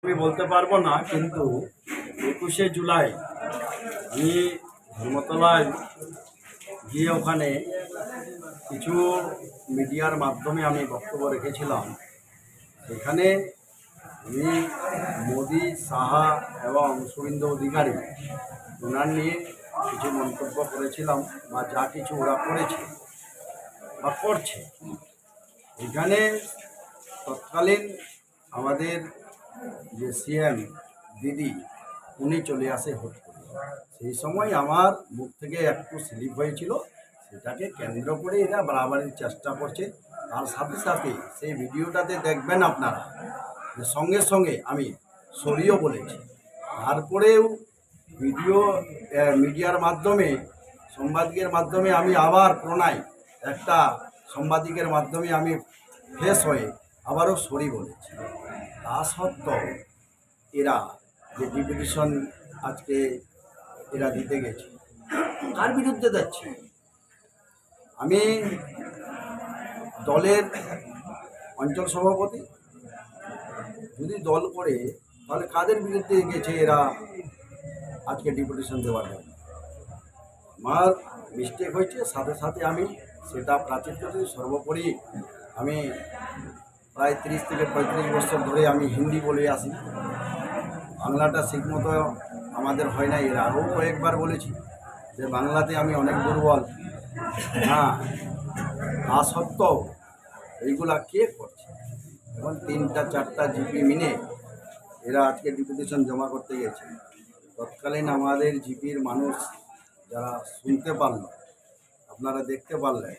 আমি বলতে পারবো না, কিন্তু 21শে জুলাই আমি ধর্মতলায় গিয়ে ওখানে কিছু মিডিয়ার মাধ্যমে আমি বক্তব্য রেখেছিলাম। সেখানে আমি মোদি, সাহা এবং শুভেন্দু অধিকারী ওনার নিয়ে কিছু মন্তব্য করেছিলাম, বা যা কিছু ওরা করেছে বা করছে। এখানে তৎকালীন আমাদের যে সিএম দিদি, উনি চলে আসে হট করে। সেই সময় আমার মুখ থেকে একটু স্লিপ হয়েছিল, সেটাকে কেন্দ্র করে এরা বাড়াবাড়ির চেষ্টা করছে। তার সাথে সাথে সেই ভিডিওটাতে দেখবেন আপনারা যে সঙ্গে সঙ্গে আমি সরিয়েও বলেছি। তারপরেও ভিডিও মিডিয়ার মাধ্যমে, সাংবাদিকের মাধ্যমে আমি আবার প্রণয় একটা সাংবাদিকের মাধ্যমে আমি ফ্রেশ হয়ে আবারও সরি বলেছি। তা সত্ত্বেও এরা যে ডিপুটেশন আজকে এরা দিতে গেছে, কার বিরুদ্ধে যাচ্ছে? আমি দলের অঞ্চল সভাপতি, যদি দল করে তাহলে কাদের বিরুদ্ধে গেছে এরা আজকে ডিপুটেশন দেওয়ার জন্য? আমার মিস্টেক হয়েছে, সাথে সাথে আমি সেটা প্রাচীর করি। সর্বোপরি আমি প্রায় 30 থেকে 35 বছর ধরে আমি হিন্দি বলে আসি। বাংলাটা ঠিকমতো আমাদের হয় না। এর আগেও কয়েকবার বলেছি যে বাংলাতে আমি অনেক দুর্বল। হ্যাঁ, তা সত্ত্বেও এইগুলা কে করছে? এবং 3-4টা জিপি মিনে এরা আজকে ডিপুটেশন জমা করতে গেছে। তৎকালীন আমাদের জিপির মানুষ যারা শুনতে পারল, আপনারা দেখতে পারলেন,